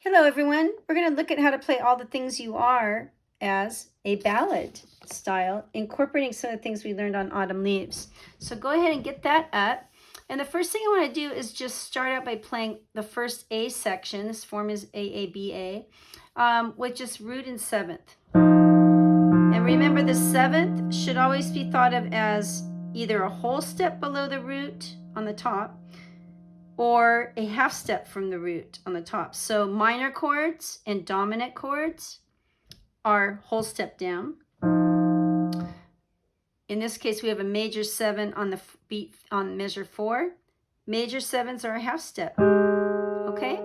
Hello everyone, we're going to look at how to play All the Things You Are as a ballad style, incorporating some of the things we learned on Autumn Leaves. So go ahead and get that up. And the first thing I want to do is just start out by playing the first A section. This form is AABA, with just root and seventh. And remember, the seventh should always be thought of as either a whole step below the root on the top, or a half step from the root on the top. So minor chords and dominant chords are whole step down. In this case, we have a major 7 on the beat on measure 4. Major 7s are a half step. Okay?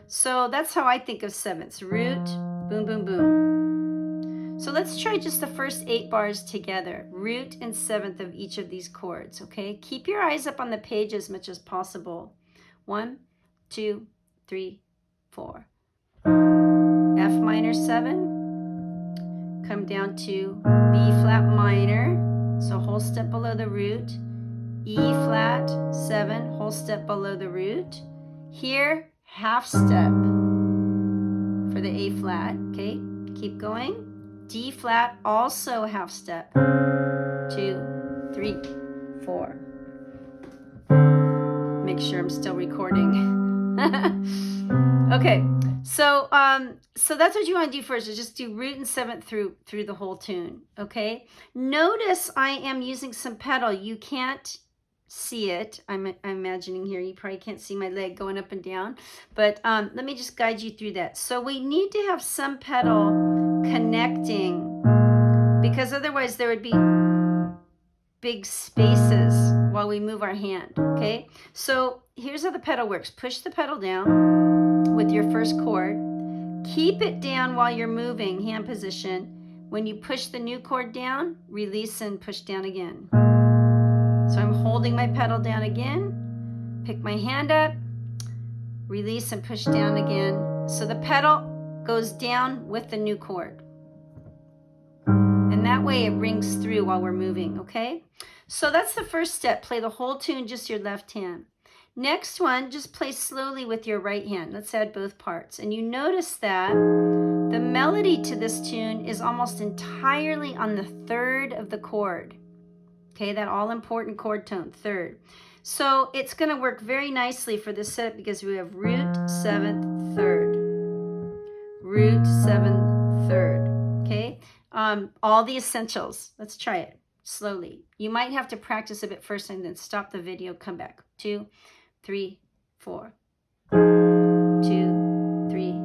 So that's how I think of sevenths. Root, boom, boom, boom. So let's try just the first 8 bars together. Root and seventh of each of these chords, okay? Keep your eyes up on the page as much as possible. 1, 2, 3, 4. F minor 7. Come down to B flat minor, so whole step below the root. E flat 7, whole step below the root. Here, half step for the A flat, okay? Keep going. D flat, also half step. 2, 3, 4. Make sure I'm still recording. Okay, so that's what you want to do first, is just do root and seventh through the whole tune. Okay, notice I am using some pedal. You can't see it. I'm imagining here. You probably can't see my leg going up and down, but let me just guide you through that. So we need to have some pedal connecting, because otherwise there would be big spaces while we move our hand. Okay, so here's how the pedal works. Push the pedal down with your first chord. Keep it down while you're moving, hand position. When you push the new chord down, release and push down again. So I'm holding my pedal down again, pick my hand up, release and push down again. So the pedal goes down with the new chord. And that way it rings through while we're moving, okay? So that's the first step. Play the whole tune, just your left hand. Next one, just play slowly with your right hand. Let's add both parts. And you notice that the melody to this tune is almost entirely on the third of the chord. Okay, that all-important chord tone, third. So it's going to work very nicely for this setup because we have root, seventh, third. Root, seventh, third. Okay, all the essentials. Let's try it slowly. You might have to practice a bit first and then stop the video, come back. 2, 3, 4. 2, 3,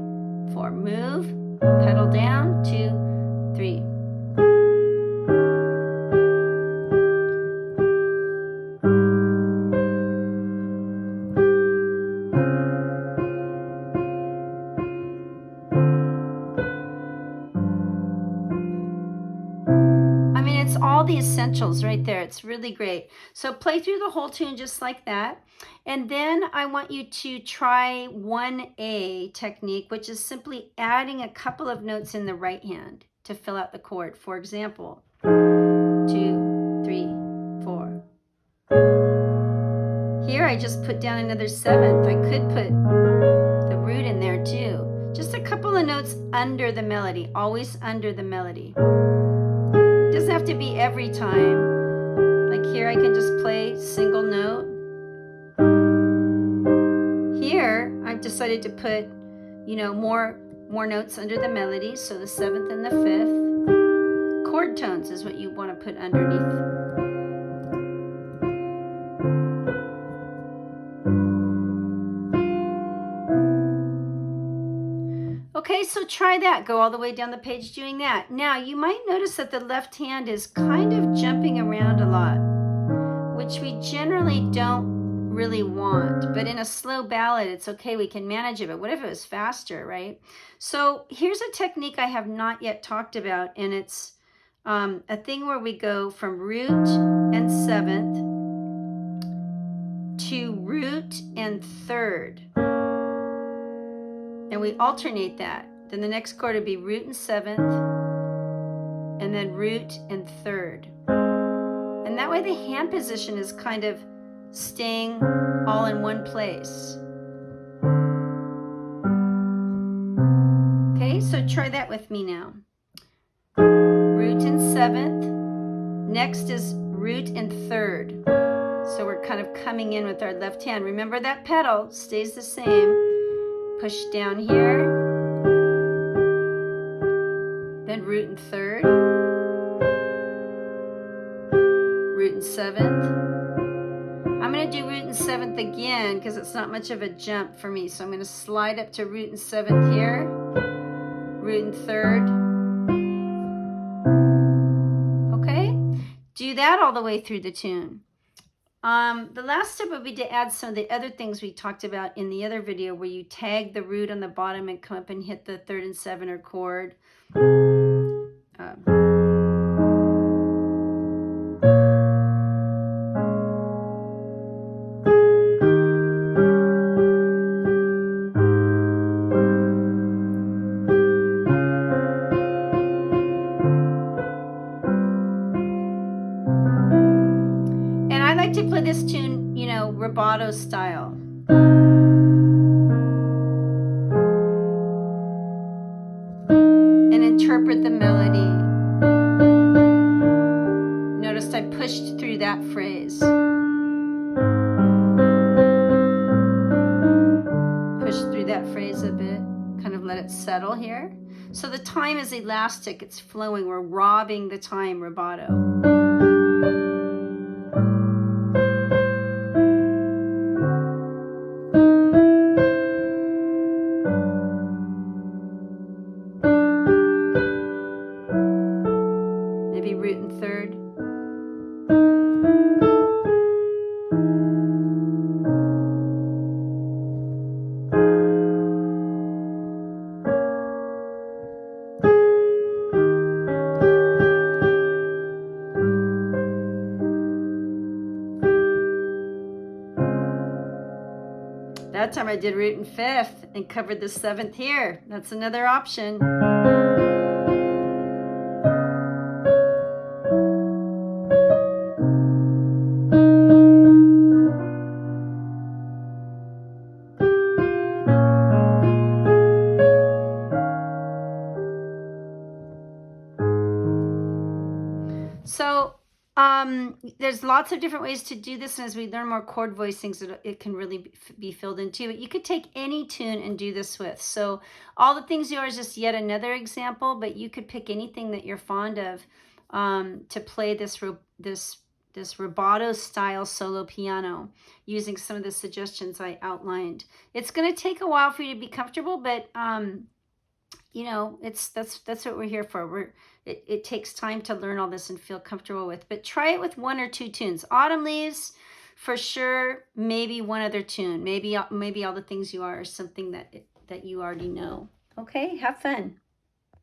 4. Move, pedal down, 2, 3. All the essentials right there. It's really great. So play through the whole tune just like that. And then I want you to try 1A technique, which is simply adding a couple of notes in the right hand to fill out the chord. For example, 2, 3, 4. Here I just put down another seventh. I could put the root in there too. Just a couple of notes under the melody, always under the melody. Doesn't have to be every time. Like here I can just play single note. Here I've decided to put, more notes under the melody. So the seventh and the fifth. Chord tones is what you want to put underneath. Okay, so try that. Go all the way down the page doing that. Now, you might notice that the left hand is kind of jumping around a lot, which we generally don't really want. But in a slow ballad, it's okay. We can manage it. But what if it was faster, right? So here's a technique I have not yet talked about, and it's a thing where we go from root and seventh to root and third. And we alternate that. Then the next chord would be root and seventh, and then root and third. And that way the hand position is kind of staying all in one place. Okay, so try that with me now. Root in 7th. Next is root in 3rd. So we're kind of coming in with our left hand. Remember that pedal stays the same. Push down here. Then root in 3rd. Root in 7th. I'm going to do root in 7th again because it's not much of a jump for me. So I'm going to slide up to root in 7th here. Root in 3rd. Okay? Do that all the way through the tune. The last step would be to add some of the other things we talked about in the other video where you tag the root on the bottom and come up and hit the 3rd and 7th chord. And I like to play this tune, you know, Roboto style. And interpret the melody. Notice I pushed through that phrase. Push through that phrase a bit. Kind of let it settle here. So the time is elastic. It's flowing. We're robbing the time, Roboto. Maybe root in 3rd. That time I did root in 5th and covered the 7th here. That's another option. So there's lots of different ways to do this, and as we learn more chord voicings, it can really be filled in too. But you could take any tune and do this with. So all the things you are is just yet another example, but you could pick anything that you're fond of to play this Roboto style solo piano using some of the suggestions I outlined. It's going to take a while for you to be comfortable, but you know, that's what we're here for. It takes time to learn all this and feel comfortable with. But try it with 1 or 2 tunes. Autumn Leaves, for sure. Maybe one other tune. Maybe all the things you are something that you already know. Okay, have fun.